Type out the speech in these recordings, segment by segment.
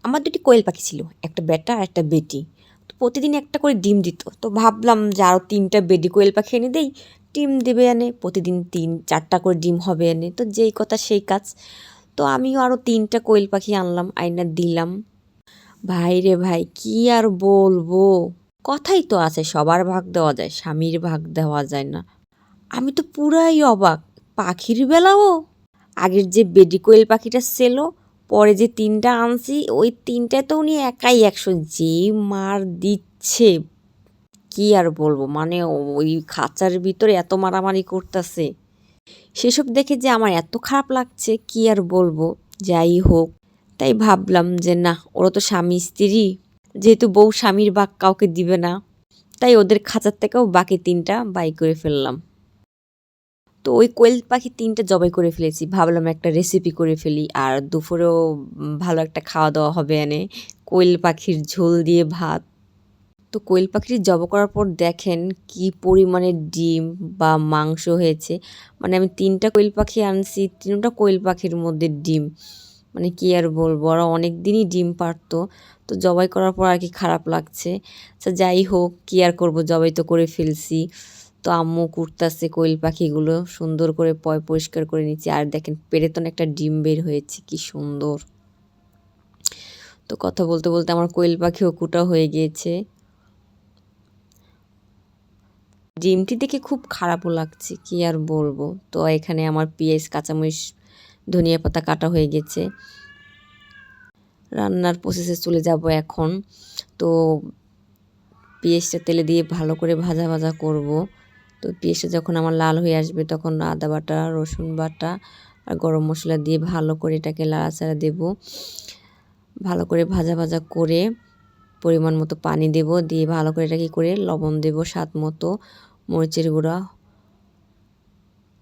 আমার দুটি কোয়েল পাখি ছিল, একটা বেটা আর একটা বেটি। তো প্রতিদিন একটা করে ডিম দিত। তো ভাবলাম যে আরও 3টা বেডি কোয়েল পাখি এনে দেই, ডিম দেবে এনে, প্রতিদিন 3-4টা করে ডিম হবে এনে। তো যেই কথা সেই কাজ। তো আমিও আরও 3টা কোয়েল পাখি আনলাম, আইনা দিলাম। ভাই রে ভাই, কি আর বলবো, কথাই তো আছে সবার ভাগ দেওয়া যায়, স্বামীর ভাগ দেওয়া যায় না। আমি তো পুরাই অবাক, পাখির বেলাও। আগের যে বেডি কোয়েল পাখিটা ছিল, পরে যে 3টা আনছি ওই 3টায় তো উনি একাই 100, যে মার দিচ্ছে কি আর বলবো, মানে ওই খাঁচার ভিতরে এত মারামারি করতেছে, সেসব দেখে যে আমার এত খারাপ লাগছে কি আর বলবো। যাই হোক, তাই ভাবলাম যে না, ওরা তো স্বামী স্ত্রী, যেহেতু বউ স্বামীর ভাগ কাউকে দিবে না, তাই ওদের খাঁচার থেকেও বাকি 3টা বাই করে ফেললাম। তো ওই কোয়েল পাখি 3টা জবাই করে ফেলেছি, ভাবলাম একটা রেসিপি করে ফেলি, আর দুপুরেও ভালো একটা খাওয়া দাওয়া হবে এনে, কোয়েল পাখির ঝোল দিয়ে ভাত। তো কোয়েল পাখিটি জবাই করার পর দেখেন কি পরিমাণে ডিম বা মাংস হয়েছে। মানে আমি 3টা কোয়েল পাখি আনছি, 3টা কোয়েল পাখির মধ্যে ডিম, মানে কি আর বলবো, ওরা অনেক দিনই ডিম পারতো। তো জবাই করার পর আর কি খারাপ লাগছে। আচ্ছা যাই হোক, কি আর করবো, জবাই তো করে ফেলছি। তো আম্মু কুড়তাছে কোয়েল পাখিগুলো, সুন্দর করে পরিষ্কার করে নিচ্ছি। আর দেখেন পেরেতন একটা ডিম বের হয়েছে, কি সুন্দর। তো কথা বলতে বলতে আমার কোয়েল পাখিও কুটা হয়ে গিয়েছে। ডিমটি দেখে খুব খারাপও লাগছে, কি আর বলবো। তো এখানে আমার পেঁয়াজ, কাঁচামরিচ, ধনিয়া পাতা কাটা হয়ে গেছে। রান্নার প্রসেসে চলে যাব এখন। তো পেঁয়াজটা তেলে দিয়ে ভালো করে ভাজা ভাজা করব। তো পেঁয়াজটা যখন আমার লাল হয়ে আসবে তখন আদা বাটা, রসুন বাটা আর গরম মশলা দিয়ে ভালো করে এটাকে নাড়াচাড়া দেব। ভালো করে ভাজা ভাজা করে পরিমাণ মতো পানি দেব, দিয়ে ভালো করে এটাকে করে লবণ দেব স্বাদ মতো, মরিচের গুঁড়া,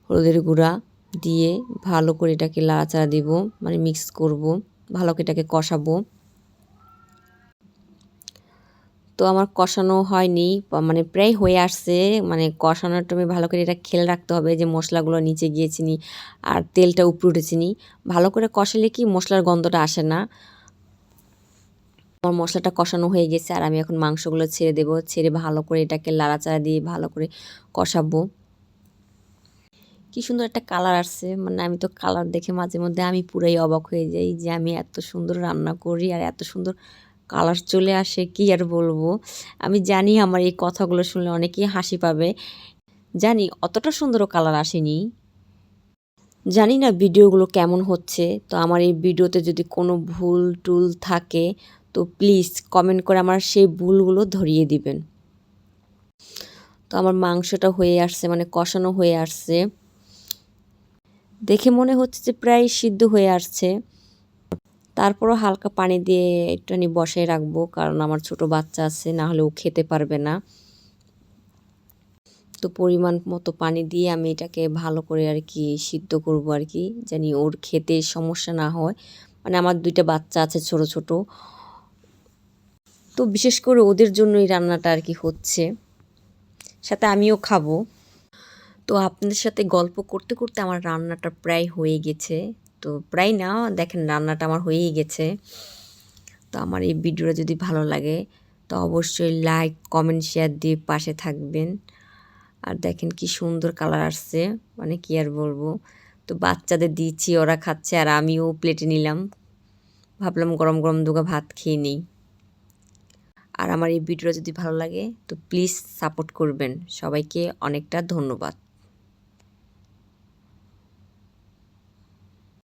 হলুদের গুঁড়া দিয়ে ভালো করে এটাকে নাড়াচাড়া দেব, মানে মিক্স করব, ভালো করে এটাকে কষাবো। তো আমার কষানো হয়নি, মানে প্রায় হয়ে আসছে। মানে কষানোর টাইমে ভালো করে এটা খেয়াল রাখতে হবে যে মশলাগুলো নিচে গিয়েছে নি আর তেলটা উপরে উঠেছে নি। ভালো করে কষালে কি মশলার গন্ধটা আসে না। আমার মশলাটা কষানো হয়ে গেছে আর আমি এখন মাংসগুলো ছেড়ে দেব, ছেড়ে ভালো করে এটাকে লাড়াচাড়া দিয়ে ভালো করে কষাবো। কি সুন্দর একটা কালার আসছে, মানে আমি তো কালার দেখে মাঝে মধ্যে আমি পুরাই অবাক হয়ে যাই যে আমি এত সুন্দর রান্না করি আর এত সুন্দর কালার চলে আসে, কি আর বলবো। আমি জানি আমার এই কথাগুলো শুনলে অনেকেই হাসি পাবে, জানি অতটা সুন্দরও কালার আসেনি। জানি না ভিডিওগুলো কেমন হচ্ছে। তো আমার এই ভিডিওতে যদি কোনো ভুল টুল থাকে তো প্লিজ কমেন্ট করে আমার সেই ভুলগুলো ধরিয়ে দিবেন। তো আমার মাংসটা হয়ে আসছে, মানে কষানো হয়ে আসছে, দেখে মনে হচ্ছে যে প্রায় সিদ্ধ হয়ে আসছে। তারপরও হালকা পানি দিয়ে একটুখানি বসায় রাখবো, কারণ আমার ছোট বাচ্চা আছে, না হলে ও খেতে পারবে না। তো পরিমাণ মতো পানি দিয়ে আমি এটাকে ভালো করে আর কি সিদ্ধ করব আর কি, জানি ওর খেতে সমস্যা না হয়। মানে আমার 2টা বাচ্চা আছে ছোট ছোট, তো বিশেষ করে ওদের জন্য এই রান্নাটা আর কি হচ্ছে, সাথে আমিও খাবো। তো আপনাদের সাথে গল্প করতে করতে আমার রান্নাটা প্রায় হয়ে গেছে। তো প্রায় না, দেখেন রান্নাটা আমার হয়েই গেছে। তো আমার এই ভিডিওটা যদি ভালো লাগে তো অবশ্যই লাইক, কমেন্ট, শেয়ার দিয়ে পাশে থাকবেন। আর দেখেন কি সুন্দর কালার আসছে, মানে কি আর বলবো। তো বাচ্চাদের দিচ্ছি, ওরা খাচ্ছে আর আমিও প্লেটে নিলাম, ভাবলাম গরম গরম দুগা ভাত খেয়ে নিই। আর আমার এই ভিডিওটা যদি ভালো লাগে তো প্লিজ সাপোর্ট করবেন। সবাইকে অনেকটা ধন্যবাদ।